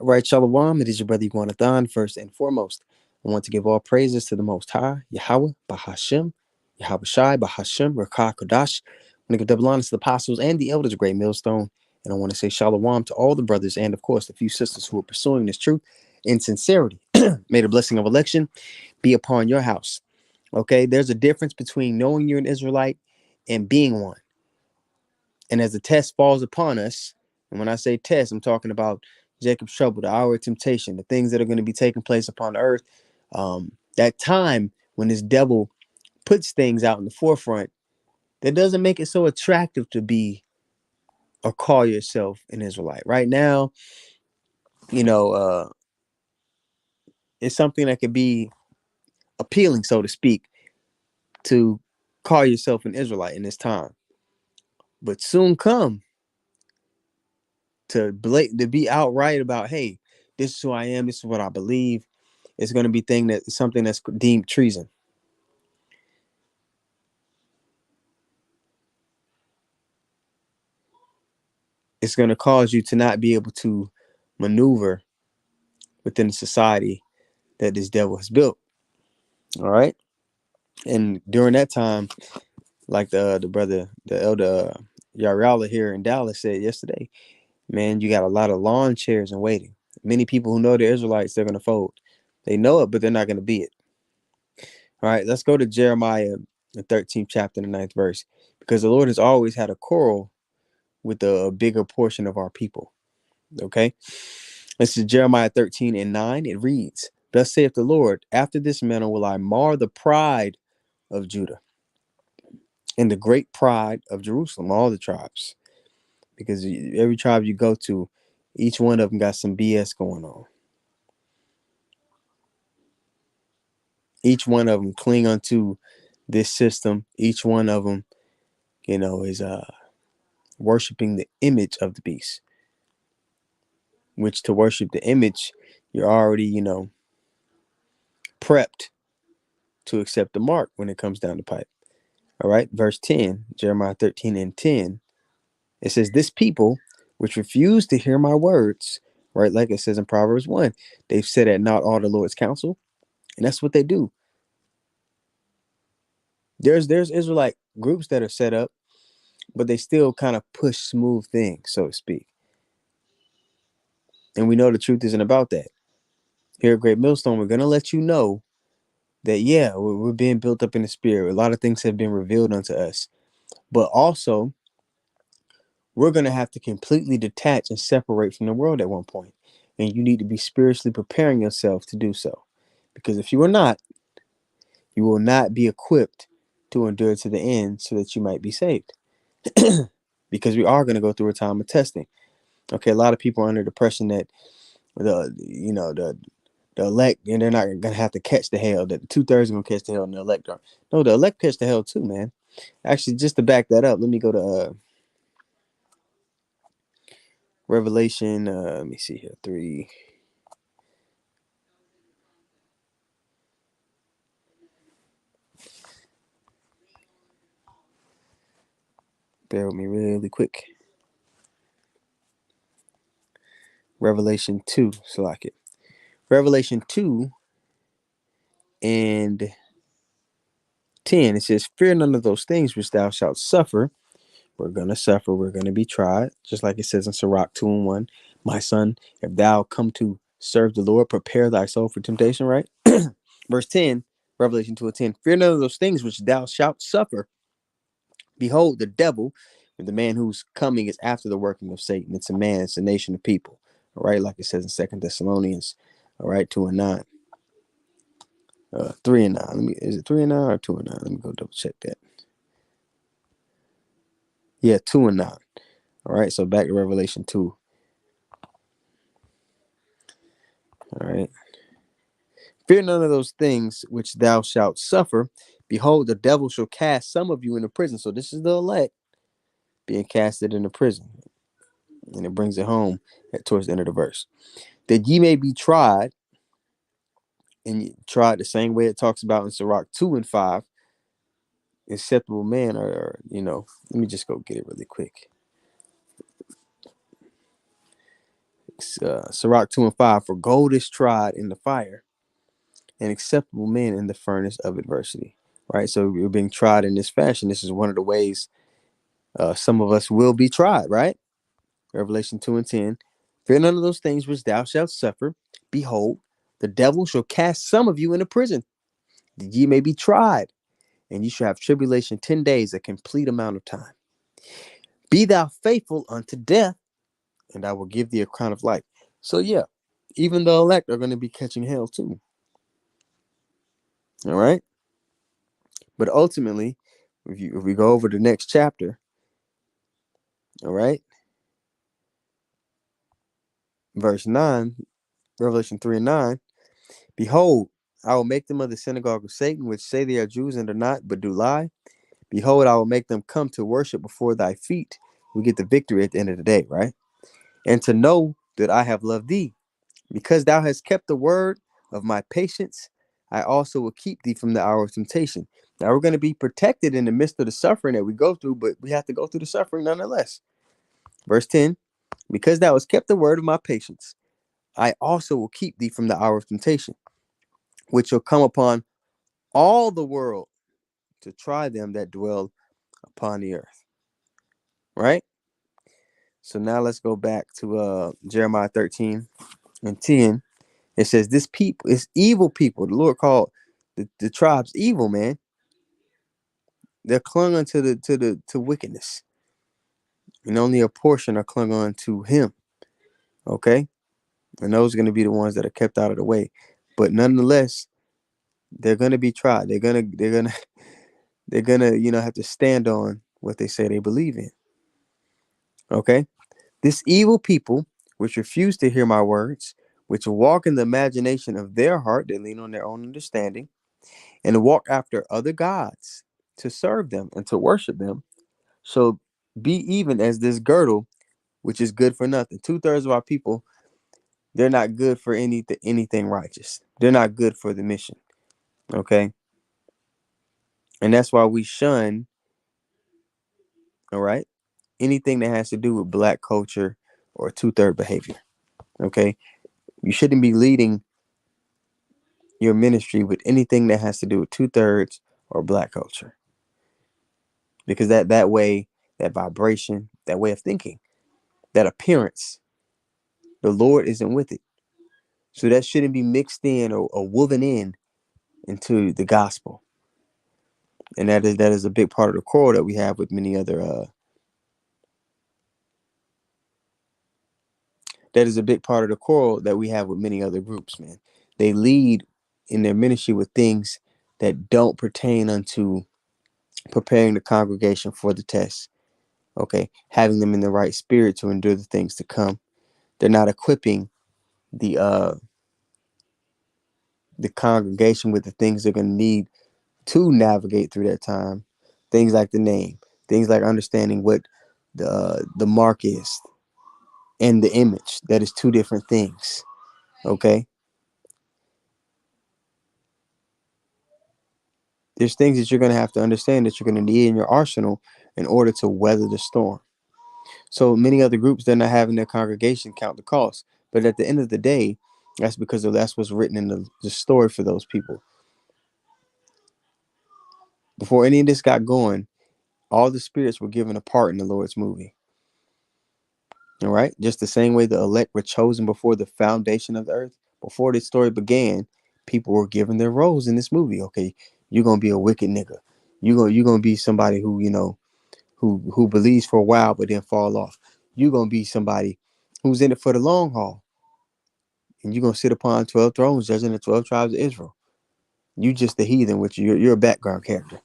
All right, Shalom. It is your brother Iguanathan. First and foremost, I want to give all praises to the Most High, Yahweh, Bahashem, Yahweh Shai, Bahashem, Rakah Kodash. I want to give double honor to the apostles and the elders of Great Millstone. And I want to say Shalom to all the brothers and, of course, the few sisters who are pursuing this truth in sincerity. May the blessing of election be upon your house. Okay, there's a difference between knowing you're an Israelite and being one. And as the test falls upon us, and when I say test, I'm talking about Jacob's trouble, the hour of temptation, the things that are going to be taking place upon the earth. That time when this devil puts things out in the forefront, that doesn't make it so attractive to be or call yourself an Israelite. Right now, you know, it's something that could be appealing, so to speak, to call yourself an Israelite in this time. But soon come to be outright about, hey, this is who I am, this is what I believe. It's going to be something that's deemed treason. It's going to cause you to not be able to maneuver within the society that this devil has built. All right. And during that time, like the elder Yariala here in Dallas said yesterday, man, you got a lot of lawn chairs and waiting. Many people who know they're Israelites, they're going to fold. They know it, but they're not going to be it. All right, let's go to Jeremiah, the 13th chapter, the 9th verse, because the Lord has always had a quarrel with a bigger portion of our people. Okay, this is Jeremiah 13 and 9. It reads, "Thus saith the Lord, after this manner will I mar the pride of Judah and the great pride of Jerusalem," all the tribes, because every tribe you go to, each one of them got some BS going on. Each one of them cling unto this system. Each one of them, is worshiping the image of the beast, which to worship the image, you're already, prepped to accept the mark when it comes down the pipe. All right, verse 10, Jeremiah 13 and 10, it says, "This people which refuse to hear my words," right, like it says in Proverbs 1, they've said at not all the Lord's counsel, and that's what they do. There's Israelite groups that are set up, but they still kind of push smooth things, so to speak. And we know the truth isn't about that. Here at Great Millstone, we're going to let you know that, yeah, we're being built up in the spirit. A lot of things have been revealed unto us. But also, we're going to have to completely detach and separate from the world at one point. And you need to be spiritually preparing yourself to do so. Because if you are not, you will not be equipped to endure to the end so that you might be saved. Because we are going to go through a time of testing. Okay, a lot of people are under the impression that the elect, and they're not gonna have to catch the hell, that the 2/3 are gonna catch the hell and the elect are. No, the elect catch the hell too, man. Actually, just to back that up, let me go to Revelation. Let me see here, 3. Bear with me really quick. Revelation 2, select it. Revelation 2 and 10. It says, "Fear none of those things which thou shalt suffer." We're gonna suffer. We're gonna be tried, just like it says in Sirach 2 and 1. "My son, if thou come to serve the Lord, prepare thy soul for temptation." Right. Verse 10, Revelation 2 and 10. "Fear none of those things which thou shalt suffer. Behold, the devil, and the man whose coming is after the working of Satan." It's a man, it's a nation of people. All right, like it says in 2 Thessalonians, all right, 2 and 9. 3 and 9. Is it 3 and 9 or 2 and 9? Let me go double check that. Yeah, 2 and 9. All right, so back to Revelation 2. All right. "Fear none of those things which thou shalt suffer. Behold, the devil shall cast some of you into prison." So this is the elect being casted into prison. And it brings it home towards the end of the verse. "That ye may be tried," and tried the same way it talks about in Sirach 2 and 5. Acceptable man, let me just go get it really quick. Sirach 2:5, for gold is tried in the fire, and acceptable men in the furnace of adversity. Right. So we're being tried in this fashion. This is one of the ways some of us will be tried. Right. Revelation 2:10. Fear none of those things which thou shalt suffer. Behold, the devil shall cast some of you into prison, that ye may be tried, and ye shall have tribulation 10 days, a complete amount of time. Be thou faithful unto death, and I will give thee a crown of life. So yeah, even the elect are going to be catching hell too. All right. But ultimately, if we go over the next chapter, all right, verse 9, Revelation 3:9, behold, I will make them of the synagogue of Satan, which say they are Jews and are not, but do lie. Behold, I will make them come to worship before thy feet. We get the victory at the end of the day, right? And to know that I have loved thee, because thou hast kept the word of my patience, I also will keep thee from the hour of temptation. Now we're going to be protected in the midst of the suffering that we go through, but we have to go through the suffering nonetheless. Verse 10, because thou hast kept the word of my patience, I also will keep thee from the hour of temptation, which shall come upon all the world to try them that dwell upon the earth. Right? So now let's go back to Jeremiah 13:10. It says, this people is evil people. The Lord called the tribes evil, man. They're clung unto to wickedness. And only a portion are clung on to him. Okay? And those are going to be the ones that are kept out of the way. But nonetheless, they're gonna be tried. They're gonna, have to stand on what they say they believe in. Okay? This evil people, which refuse to hear my words, which walk in the imagination of their heart, they lean on their own understanding, and walk after other gods to serve them and to worship them, so be even as this girdle, which is good for nothing. 2/3 of our people, they're not good for anything righteous. They're not good for the mission. Okay? And that's why we shun, all right, anything that has to do with black culture or 2/3 behavior. Okay? You shouldn't be leading your ministry with anything that has to do with 2/3 or black culture. Because that way, that vibration, that way of thinking, that appearance, the Lord isn't with it. So that shouldn't be mixed in or woven in into the gospel. And that is a big part of the quarrel that we have with many other that is a big part of the quarrel that we have with many other groups, man. They lead in their ministry with things that don't pertain unto preparing the congregation for the test. Okay, having them in the right spirit to endure the things to come. They're not equipping the congregation with the things they're going to need to navigate through that time. Things like the name, things like understanding what the mark is and the image. That is two different things. Okay, there's things that you're going to have to understand that you're going to need in your arsenal in order to weather the storm. So many other groups, they're not having their congregation count the cost, but at the end of the day, that's because that's what's written in the story for those people. Before any of this got going, all the spirits were given a part in the Lord's movie. All right. Just the same way the elect were chosen before the foundation of the earth, before this story began, people were given their roles in this movie. Okay, you're gonna be a wicked nigga. You're gonna be somebody who, who believes for a while but then fall off. You're gonna be somebody who's in it for the long haul. And you're gonna sit upon 12 thrones judging the 12 tribes of Israel. You just the heathen, which you're a background character.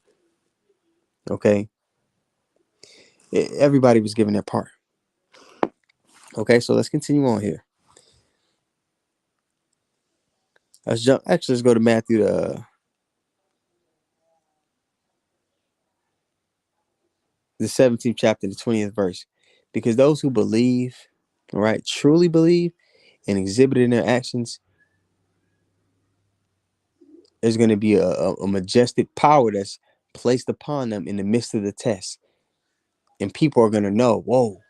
Okay. Everybody was given their part. Okay, so let's continue on here. Let's jump. Actually, let's go to Matthew, the 17th chapter, the 20th verse. Because those who believe, all right, truly believe and exhibit in their actions, there's going to be a majestic power that's placed upon them in the midst of the test. And people are going to know, whoa,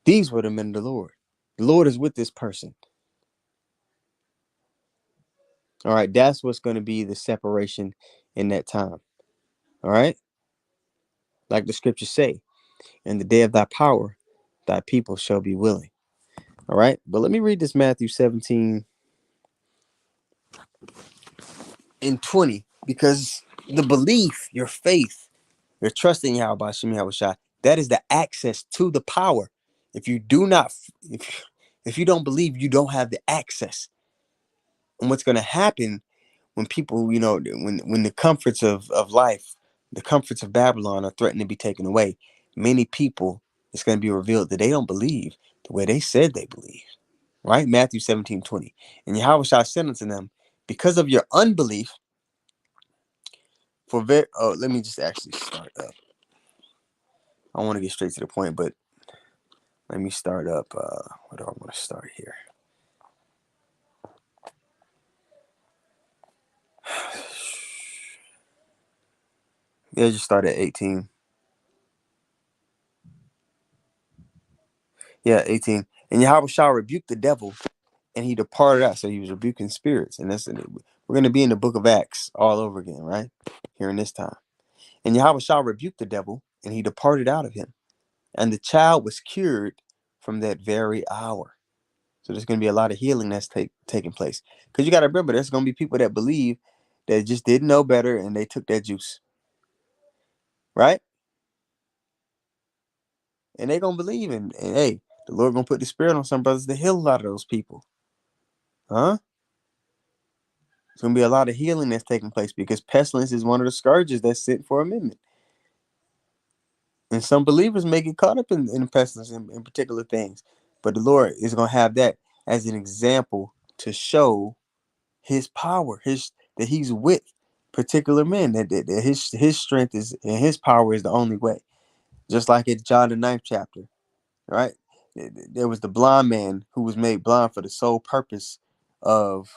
these were the men of the Lord. The Lord is with this person. All right, that's what's going to be the separation in that time. All right, like the scriptures say, in the day of thy power, thy people shall be willing. All right, but let me read this Matthew 17 and 20, because the belief, your faith, your trust in Yahweh Shem Yahushua, that is the access to the power. If you do not, if you don't believe, you don't have the access. And what's going to happen when people, when the comforts of life, the comforts of Babylon are threatened to be taken away, many people, it's going to be revealed that they don't believe the way they said they believe. Right? Matthew 17:20. And Yahweh shall said unto them, because of your unbelief, let me just actually start up. I want to get straight to the point, but let me start up. Where do I want to start here? Yeah, just start at 18. Yeah, 18. And Yahweh shall rebuke the devil, and he departed out. So he was rebuking spirits. And we're going to be in the book of Acts all over again, right? Here in this time. And Yahweh shall rebuke the devil, and he departed out of him. And the child was cured from that very hour. So there's going to be a lot of healing that's taking place. Because you got to remember, there's going to be people that believe that just didn't know better and they took that juice. Right? And they're going to believe and hey, the Lord going to put the spirit on some brothers to heal a lot of those people. Huh? There's going to be a lot of healing that's taking place because pestilence is one of the scourges that's sent for amendment. And some believers may get caught up in pestilence in particular things. But the Lord is going to have that as an example to show his power, that he's with particular men, that his strength is and his power is the only way. Just like in John the 9th chapter, right? There was the blind man who was made blind for the sole purpose of,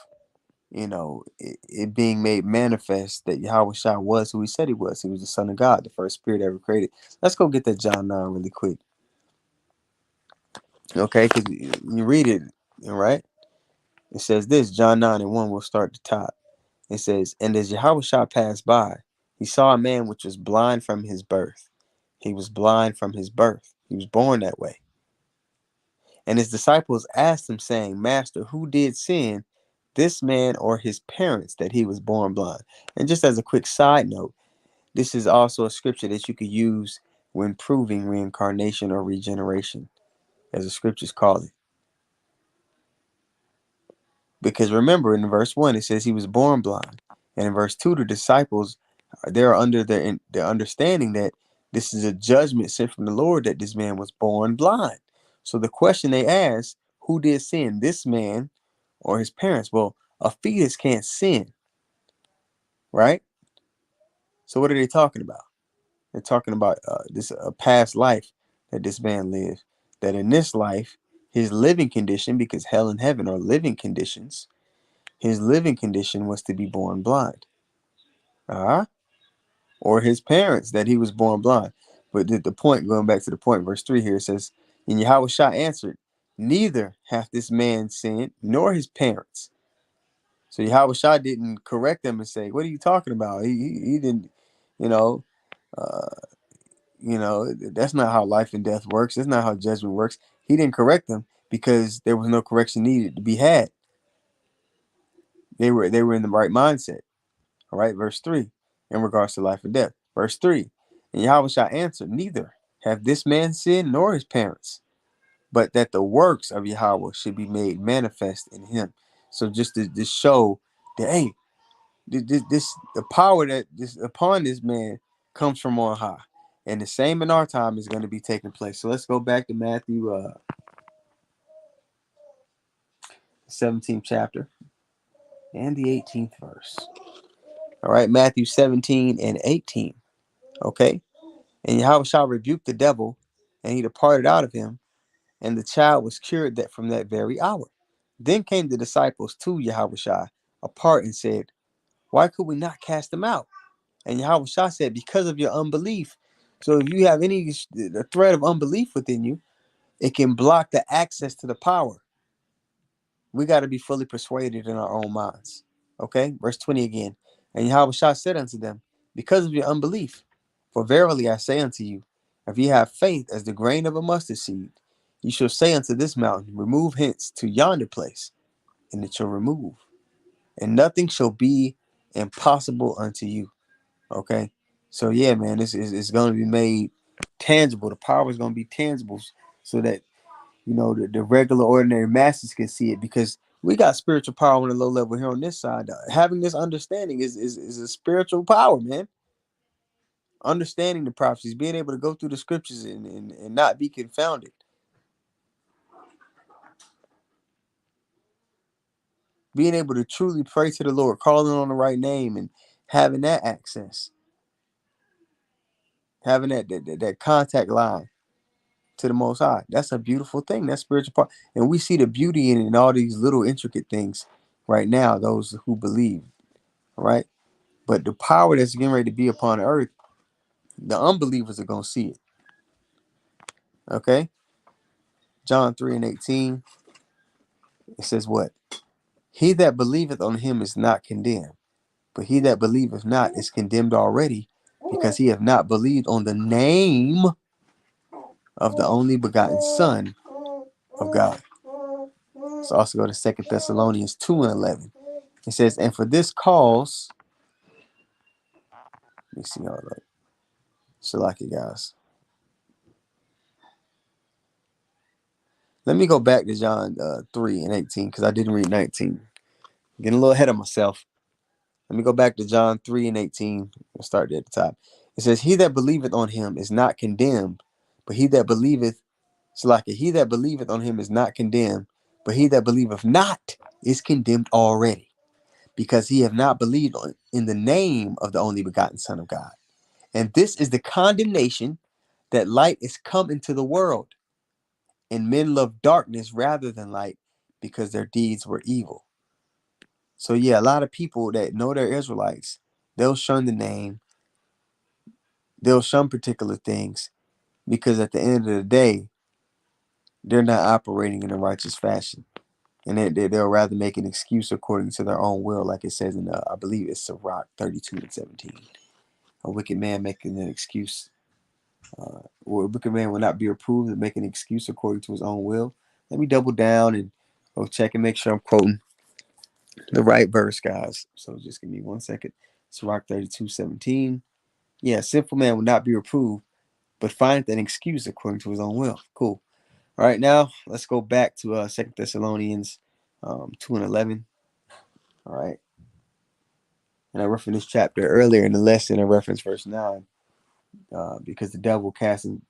it being made manifest that Yahweh Shah was who he said he was. He was the Son of God, the first spirit ever created. Let's go get that John 9 really quick. Okay, because you read it, right? It says this, John 9 and 1, we'll start at the top. It says, and as Yahweh Shah passed by, he saw a man which was blind from his birth. He was blind from his birth. He was born that way. And his disciples asked him, saying, Master, who did sin, this man or his parents, that he was born blind? And just as a quick side note, this is also a scripture that you could use when proving reincarnation or regeneration, as the scriptures call it. Because remember, in verse 1, it says he was born blind. And in verse 2, the disciples, they're under their understanding that this is a judgment sent from the Lord that this man was born blind. So the question they ask, who did sin, this man or his parents? Well, a fetus can't sin, right? So what are they talking about? They're talking about this past life that this man lived. That in this life, his living condition, because hell and heaven are living conditions, his living condition was to be born blind. Or his parents, that he was born blind. But the point, going back to the point, verse 3 here, it says, and Yahweh Shah answered, neither hath this man sinned, nor his parents. So Yahweh Shah didn't correct them and say, what are you talking about? He didn't, you know, that's not how life and death works. That's not how judgment works. He didn't correct them because there was no correction needed to be had. They were in the right mindset. All right, verse 3, in regards to life and death. Verse 3, and Yahweh shall answer, neither have this man sinned nor his parents, but that the works of Yahweh should be made manifest in him. So just to show that, hey, the power that this upon this man comes from on high. And the same in our time is going to be taking place. So let's go back to Matthew 17th chapter and the 18th verse. All right, Matthew 17 and 18. Okay. And Yahweh shall rebuke the devil, and he departed out of him, and the child was cured that from that very hour. Then came the disciples to Yahweh Shah apart and said, why could we not cast them out? And Yahweh Shah said, because of your unbelief. So if you have any the thread of unbelief within you, It can block the access to the power. We got to be fully persuaded in our own minds. Okay, verse 20 again. And Yahweh Shah said unto them, because of your unbelief, for verily I say unto you, if ye have faith as the grain of a mustard seed, you shall say unto this mountain, remove hence to yonder place, and it shall remove, and nothing shall be impossible unto you. Okay, so yeah, man, this is it's going to be made tangible. The power is going to be tangible, so that the regular ordinary masses can see it, because we got spiritual power on a low level here on this side. Having this understanding is a spiritual power, man. Understanding the prophecies, being able to go through the scriptures and not be confounded, being able to truly pray to the Lord, calling on the right name, and having that access, having that contact line to the Most High. That's a beautiful thing. That's spiritual part, and we see the beauty in all these little intricate things right now. Those who believe, right? But the power that's getting ready to be upon the earth, the unbelievers are going to see it. Okay? John 3:18, it says what? He that believeth on him is not condemned, but he that believeth not is condemned already, because he hath not believed on the name of the only begotten Son of God. Let's also go to 2 Thessalonians 2:11. It says, and for this cause, let me see all that. Salaki, guys. Let me go back to John 3:18, because I didn't read 19. Getting a little ahead of myself. Let me go back to John 3:18. We'll start at the top. It says, he that believeth on him is not condemned, but he that believeth, Salaki, he that believeth on him is not condemned, but he that believeth not is condemned already, because he have not believed in the name of the only begotten Son of God. And this is the condemnation, that light is come into the world, and men love darkness rather than light, because their deeds were evil. So yeah, a lot of people that know they're Israelites, they'll shun the name, they'll shun particular things, because at the end of the day, they're not operating in a righteous fashion. And they'll rather make an excuse according to their own will, like it says in, I believe it's Sirach 32:17. A wicked man making an excuse, or a wicked man will not be reproved of making an excuse according to his own will. Let me double down and go check and make sure I'm quoting the right verse, guys. So just give me 1 second. Sirach 32:17. Yeah, sinful man will not be reproved, but findeth an excuse according to his own will. Cool. All right, now let's go back to 2 Thessalonians 2:11. All right. And I referenced this chapter earlier in the lesson. I referenced verse 9, because the devil casting,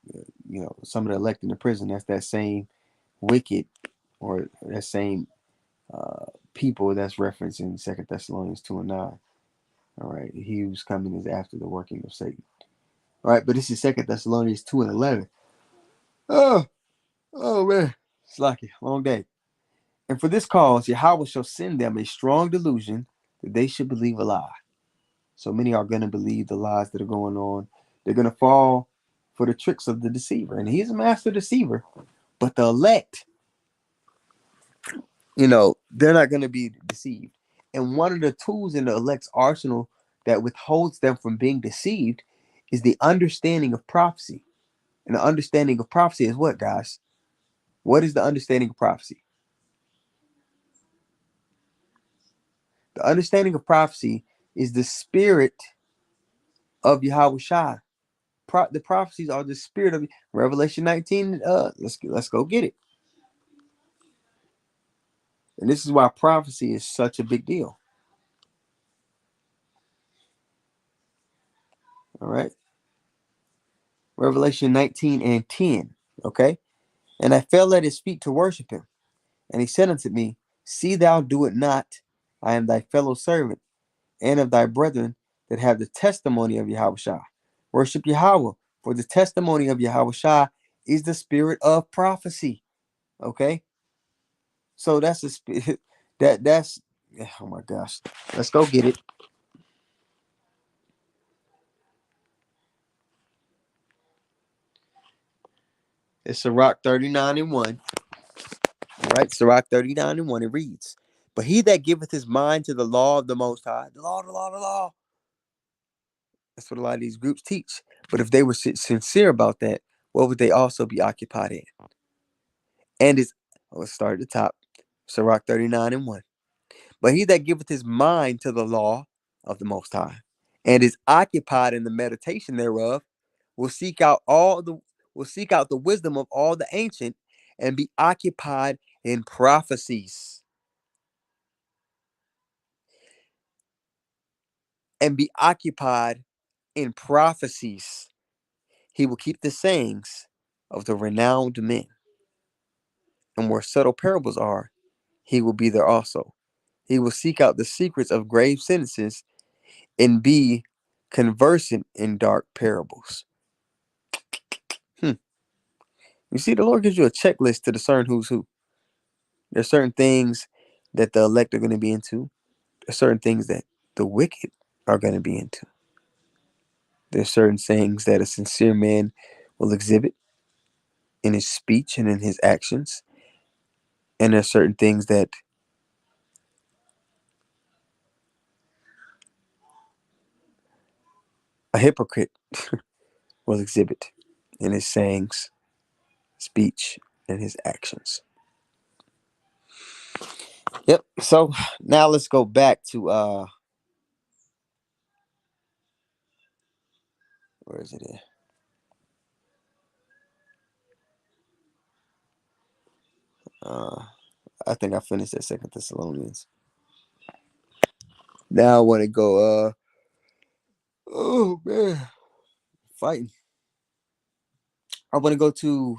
some of the elect into prison. That's that same wicked, or that same people that's referenced in 2 Thessalonians 2:9. All right. He who's coming is after the working of Satan. All right. But this is 2 Thessalonians 2:11. Oh man. It's like a long day. And for this cause, Yahweh shall send them a strong delusion, that they should believe a lie. So many are going to believe the lies that are going on. They're going to fall for the tricks of the deceiver. And he's a master deceiver. But the elect, they're not going to be deceived. And one of the tools in the elect's arsenal that withholds them from being deceived is the understanding of prophecy. And the understanding of prophecy is what, guys? What is the understanding of prophecy? The understanding of prophecy is the spirit of Yahweh Shai. The prophecies are the spirit of Revelation 19. Let's go get it. And this is why prophecy is such a big deal. All right. Revelation 19:10. Okay. And I fell at his feet to worship him. And he said unto me, see thou do it not. I am thy fellow servant, and of thy brethren that have the testimony of Yahweh Shai. Worship Yahweh, for the testimony of Yahweh Shai is the spirit of prophecy. Okay. So that's the spirit. That's oh my gosh. Let's go get it. It's Sirach 39:1. All right, Sirach 39:1. It reads, "But he that giveth his mind to the law of the Most High," the law, the law, the law. That's what a lot of these groups teach. But if they were sincere about that, what would they also be occupied in? And is, let's start at the top. Sirach 39:1. "But he that giveth his mind to the law of the Most High, and is occupied in the meditation thereof, will seek out the wisdom of all the ancient, and be occupied in prophecies." And be occupied in prophecies. He will keep the sayings of the renowned men, and where subtle parables are, he will be there also. He will seek out the secrets of grave sentences, and be conversant in dark parables. You see, the Lord gives you a checklist to discern who's who. There's certain things that the elect are going to be into. There's certain things that the wicked are going to be into. There's certain things that a sincere man will exhibit in his speech and in his actions. And there's certain things that a hypocrite will exhibit in his sayings, speech, and his actions. Yep. So now let's go back to where is it here? I think I finished that Second Thessalonians. Now I want to go oh man, fighting. I want to go to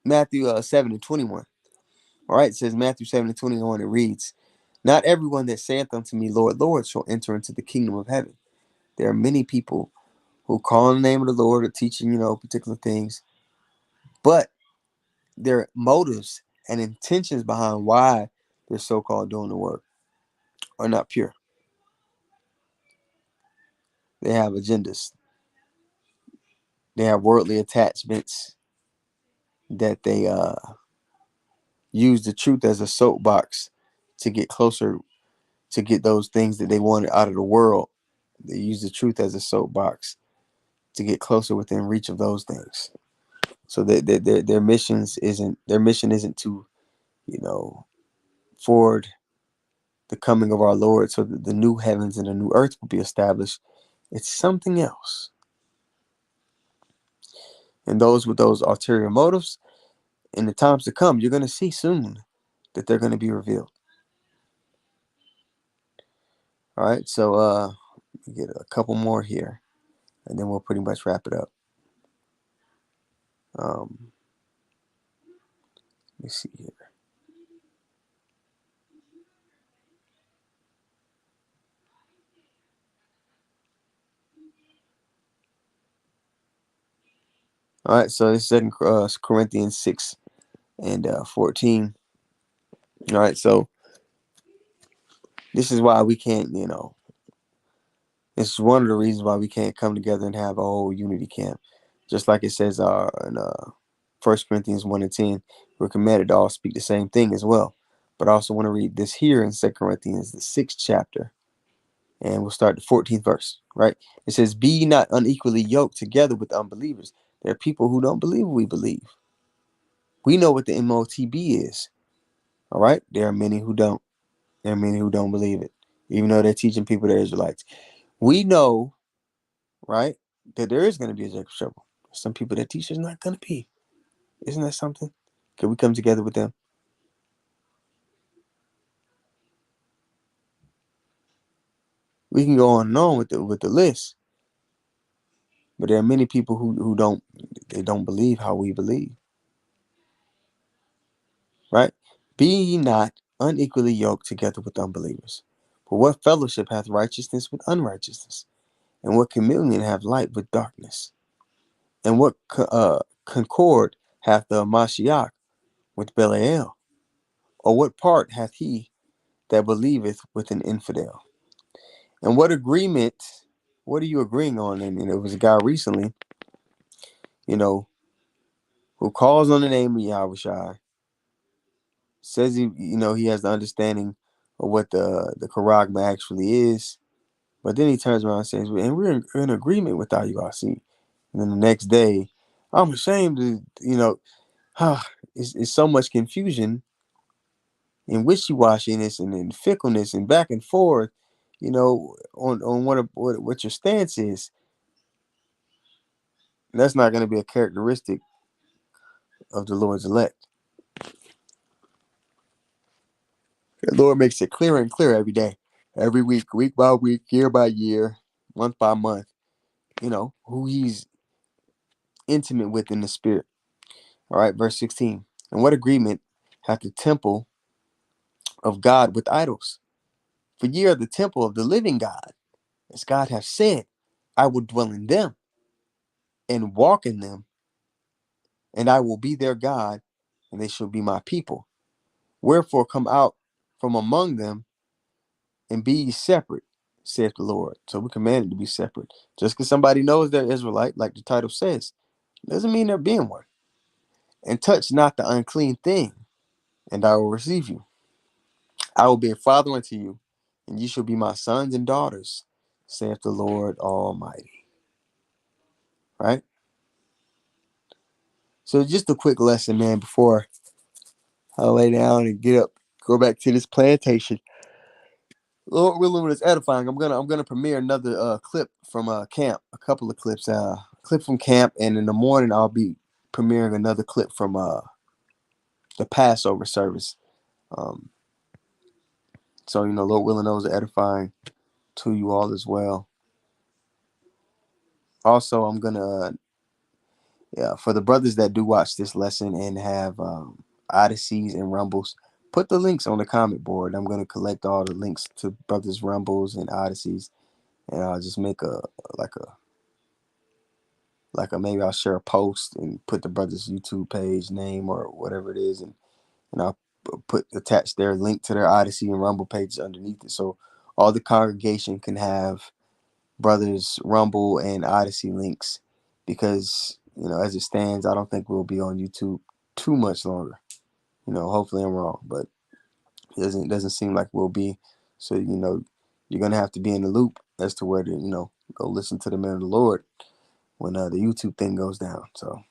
Matthew 7:21. All right, it says Matthew 7:21. It reads, "Not everyone that saith unto me, Lord, Lord, shall enter into the kingdom of heaven." There are many people who call on the name of the Lord or teaching, particular things, but their motives and intentions behind why they're so-called doing the work are not pure. They have agendas. They have worldly attachments that they use the truth as a soapbox to get closer, to get those things that they wanted out of the world. They use the truth as a soapbox to get closer within reach of those things. So their mission isn't to, forward the coming of our Lord so that the new heavens and the new earth will be established. It's something else. And those with those ulterior motives, in the times to come, you're going to see soon that they're going to be revealed. All right, so get a couple more here, and then we'll pretty much wrap it up. Let me see here. All right, so it's 2 Corinthians 6 and 14. All right, so this is why we can't, this is one of the reasons why we can't come together and have a whole unity camp. Just like it says in 1 Corinthians 1 and 10, we're commanded to all speak the same thing as well. But I also want to read this here in 2 Corinthians, the 6th chapter, and we'll start the 14th verse, right? It says, "Be ye not unequally yoked together with unbelievers." There are people who don't believe what we believe. We know what the MOTB is, all right? There are many who don't. There are many who don't believe it, even though they're teaching people they're Israelites. We know, right, that there is going to be a Jacob trouble. Some people that teach there's not going to be. Isn't that something? Can we come together with them? We can go on and on with the list, but there are many people who don't believe how we believe, right? "Be ye not unequally yoked together with unbelievers. For what fellowship hath righteousness with unrighteousness? And what communion hath light with darkness? And what concord hath the Mashiach with Belial? Or what part hath he that believeth with an infidel? And what agreement what are you agreeing on? And it was a guy recently, you know, who calls on the name of Yahweh, says he has the understanding of what the charagma actually is, but then he turns around and says, and we're in agreement with IUIC. And then the next day, I'm ashamed to, it's so much confusion and wishy-washiness and fickleness and back and forth, on what your stance is. That's not going to be a characteristic of the Lord's elect. The Lord makes it clearer and clearer every day, every week by week, year by year, month by month, who he's intimate with in the spirit. All right, verse 16. And what agreement hath the temple of God with idols? For ye are the temple of the living God, as God hath said, I will dwell in them and walk in them, and I will be their God, and they shall be my people. Wherefore come out from among them and be ye separate, saith the Lord. So we're commanded to be separate. Just because somebody knows they're Israelite, like the title says, doesn't mean they're being one. And touch not the unclean thing, and I will receive you. I will be a father unto you, and you shall be my sons and daughters, saith the Lord Almighty. Right? So just a quick lesson, man, before I lay down and get up, go back to this plantation. Lord willing, when it's edifying, I'm gonna premiere another clip from camp, a couple of clips, clip from camp, and in the morning I'll be premiering another clip from the Passover service. So Lord willing, those are edifying to you all as well. Also, I'm gonna for the brothers that do watch this lesson and have Odysseys and Rumbles, put the links on the comment board. I'm gonna collect all the links to brothers Rumbles and Odysseys, and I'll just make maybe I'll share a post and put the brothers' YouTube page name or whatever it is, and I'll attach their link to their Odyssey and Rumble pages underneath it, so all the congregation can have brothers Rumble and Odyssey links, because as it stands, I don't think we'll be on YouTube too much longer. Hopefully I'm wrong, but it doesn't seem like we'll be. So you're gonna have to be in the loop as to where to go listen to the men of the Lord when the YouTube thing goes down. So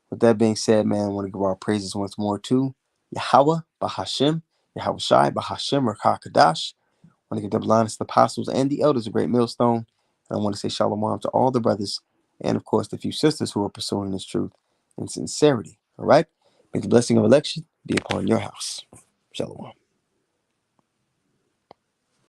with that being said, man, I want to give our praises once more to Yahweh Bahashim, Yahweh Shai Bahashim Rakakadash. I want to give double honors to the apostles and the elders of Great Millstone. And I want to say shalom to all the brothers and, of course, the few sisters who are pursuing this truth in sincerity. All right? May the blessing of election be upon your house. Shalom.